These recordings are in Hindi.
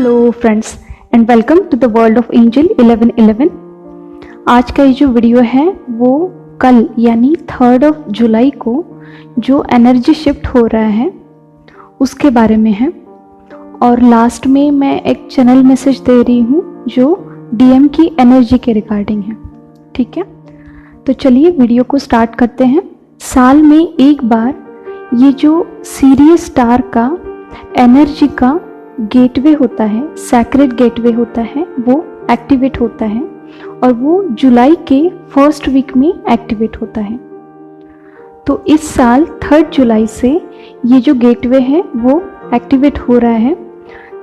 Hello friends and welcome to the world of Angel 1111। आज का ये जो वीडियो है वो कल यानी 3 जुलाई को जो एनर्जी शिफ्ट हो रहा है उसके बारे में है। और लास्ट में मैं एक चैनल मैसेज दे रही हूँ जो डीएम की एनर्जी के रिगार्डिंग है। ठीक है, तो चलिए वीडियो को स्टार्ट करते हैं। साल में एक बार ये जो सीरियस स्टार का एनर्जी का गेटवे होता है, सैक्रेड गेटवे होता है, वो एक्टिवेट होता है और वो जुलाई के फर्स्ट वीक में एक्टिवेट होता है। तो इस साल 3 जुलाई से ये जो गेटवे है वो एक्टिवेट हो रहा है।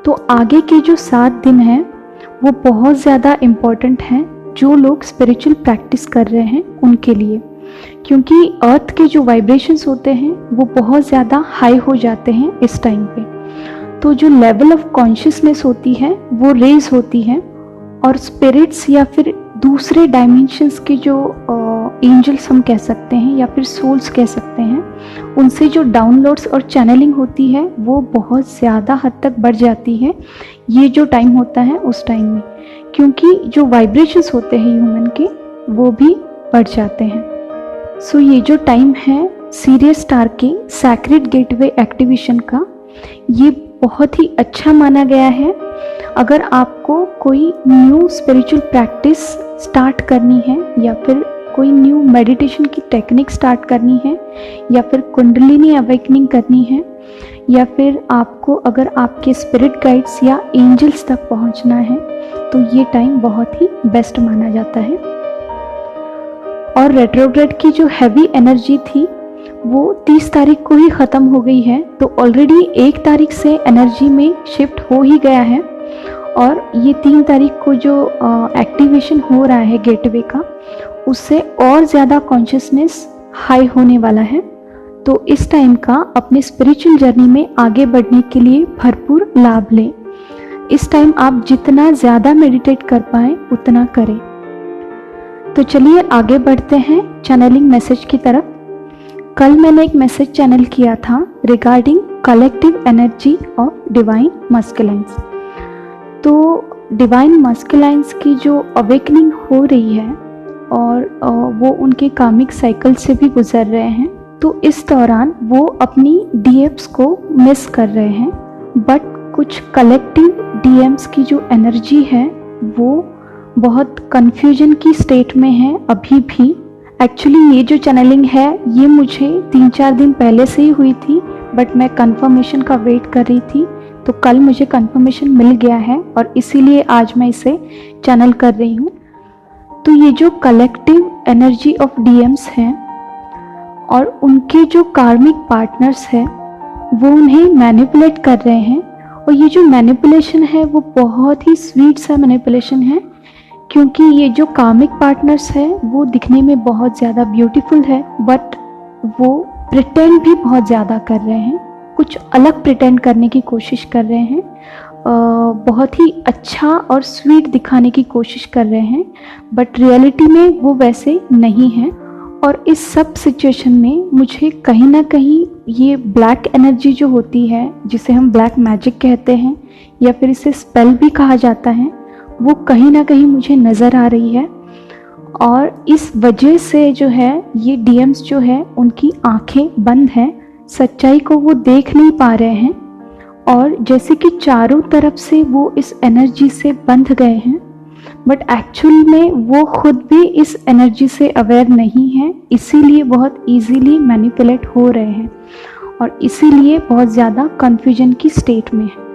तो आगे के जो 7 दिन हैं वो बहुत ज़्यादा इम्पॉर्टेंट हैं जो लोग स्पिरिचुअल प्रैक्टिस कर रहे हैं उनके लिए, क्योंकि अर्थ के जो वाइब्रेशंस होते हैं वो बहुत ज़्यादा हाई हो जाते हैं इस टाइम पे। तो जो लेवल ऑफ कॉन्शियसनेस होती है वो रेज होती है और स्पिरिट्स या फिर दूसरे डायमेंशंस के जो एंजल्स हम कह सकते हैं या फिर सोल्स कह सकते हैं, उनसे जो डाउनलोड्स और चैनलिंग होती है वो बहुत ज़्यादा हद तक बढ़ जाती है ये जो टाइम होता है उस टाइम में, क्योंकि जो वाइब्रेशंस होते हैं ह्यूमन के वो भी बढ़ जाते हैं। सो ये जो टाइम है सीरियस स्टार के सैक्रेड गेटवे एक्टिवेशन का, ये बहुत ही अच्छा माना गया है। अगर आपको कोई न्यू स्पिरिचुअल प्रैक्टिस स्टार्ट करनी है या फिर कोई न्यू मेडिटेशन की टेक्निक स्टार्ट करनी है या फिर कुंडलिनी अवेकनिंग करनी है या फिर आपको अगर आपके स्पिरिट गाइड्स या एंजल्स तक पहुंचना है, तो ये टाइम बहुत ही बेस्ट माना जाता है। और रेट्रोग्रेड की जो हैवी एनर्जी थी वो 30 तारीख को ही ख़त्म हो गई है, तो ऑलरेडी 1 तारीख से एनर्जी में शिफ्ट हो ही गया है और ये 3 तारीख को जो एक्टिवेशन हो रहा है गेटवे का, उससे और ज़्यादा कॉन्शियसनेस हाई होने वाला है। तो इस टाइम का अपने स्पिरिचुअल जर्नी में आगे बढ़ने के लिए भरपूर लाभ लें। इस टाइम आप जितना ज़्यादा मेडिटेट कर पाएँ उतना करें। तो चलिए आगे बढ़ते हैं चैनलिंग मैसेज की तरफ। कल मैंने एक मैसेज चैनल किया था regarding collective energy of divine masculines. तो डिवाइन मस्कुलाइंस की जो अवेकनिंग हो रही है और वो उनके कामिक साइकिल से भी गुजर रहे हैं, तो इस दौरान वो अपनी डीएम्स को मिस कर रहे हैं। बट कुछ कलेक्टिव डीएम्स की जो एनर्जी है वो बहुत कन्फ्यूजन की स्टेट में है अभी भी। एक्चुअली ये जो चैनलिंग है ये मुझे 3-4 दिन पहले से ही हुई थी, बट मैं कंफर्मेशन का वेट कर रही थी। तो कल मुझे कंफर्मेशन मिल गया है और इसीलिए आज मैं इसे चैनल कर रही हूँ। तो ये जो कलेक्टिव एनर्जी ऑफ डीएम्स हैं और उनके जो कार्मिक पार्टनर्स हैं वो उन्हें मैनिपुलेट कर रहे हैं, और ये जो मैनिपुलेशन है वो बहुत ही स्वीट सा मैनिपुलेशन है, क्योंकि ये जो कार्मिक पार्टनर्स है वो दिखने में बहुत ज़्यादा ब्यूटीफुल है, बट वो प्रिटेंड भी बहुत ज़्यादा कर रहे हैं, कुछ अलग प्रिटेंड करने की कोशिश कर रहे हैं, बहुत ही अच्छा और स्वीट दिखाने की कोशिश कर रहे हैं, बट रियलिटी में वो वैसे नहीं है। और इस सब सिचुएशन में मुझे कहीं ना कहीं ये ब्लैक एनर्जी जो होती है, जिसे हम ब्लैक मैजिक कहते हैं या फिर इसे स्पेल भी कहा जाता है, वो कहीं ना कहीं मुझे नज़र आ रही है। और इस वजह से जो है ये डीएम्स जो है उनकी आंखें बंद हैं, सच्चाई को वो देख नहीं पा रहे हैं, और जैसे कि चारों तरफ से वो इस एनर्जी से बंध गए हैं, बट एक्चुअल में वो खुद भी इस एनर्जी से अवेयर नहीं है, इसीलिए बहुत इजीली मैनिपुलेट हो रहे हैं और इसीलिए बहुत ज़्यादा कन्फ्यूजन की स्टेट में है।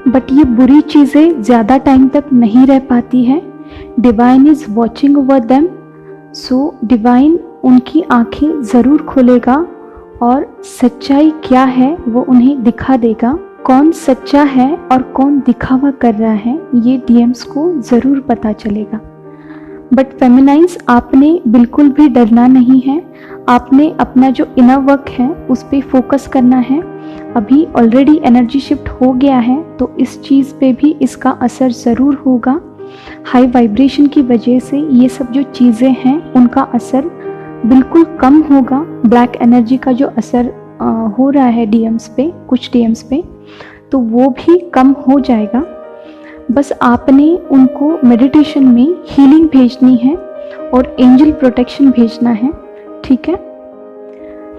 बट ये बुरी चीज़ें ज़्यादा टाइम तक नहीं रह पाती है। Divine is watching over them, so divine उनकी आंखें ज़रूर खोलेगा और सच्चाई क्या है वो उन्हें दिखा देगा। कौन सच्चा है और कौन दिखावा कर रहा है ये डीएम्स को ज़रूर पता चलेगा। बट फेमिनाइंस, आपने बिल्कुल भी डरना नहीं है। आपने अपना जो इनर वर्क है उस पर फोकस करना है। अभी ऑलरेडी एनर्जी शिफ्ट हो गया है, तो इस चीज़ पे भी इसका असर ज़रूर होगा। हाई वाइब्रेशन की वजह से ये सब जो चीज़ें हैं उनका असर बिल्कुल कम होगा। ब्लैक एनर्जी का जो असर हो रहा है डीएम्स पे, कुछ डीएम्स पे, तो वो भी कम हो जाएगा। बस आपने उनको मेडिटेशन में हीलिंग भेजनी है और एंजल प्रोटेक्शन भेजना है, ठीक है।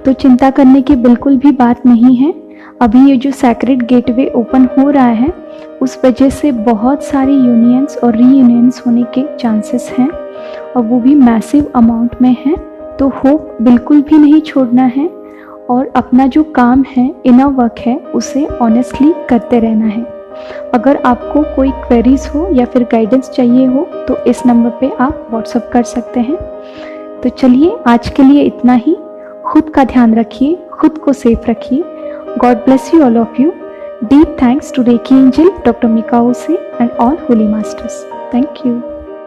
तो चिंता करने की बिल्कुल भी बात नहीं है। अभी ये जो सैक्रेड गेटवे ओपन हो रहा है उस वजह से बहुत सारी यूनियंस और रीयूनियंस होने के चांसेस हैं, और वो भी मैसिव अमाउंट में है। तो होप बिल्कुल भी नहीं छोड़ना है और अपना जो काम है, इनर वर्क है, उसे ऑनेस्टली करते रहना है। अगर आपको कोई क्वेरीज हो या फिर गाइडेंस चाहिए हो तो इस नंबर पे आप व्हाट्सअप कर सकते हैं। तो चलिए आज के लिए इतना ही। खुद का ध्यान रखिए, खुद को सेफ रखिए। God bless you all of you. Deep thanks to Reiki Angel, Dr. Mikao Se, and all Holy Masters. Thank you.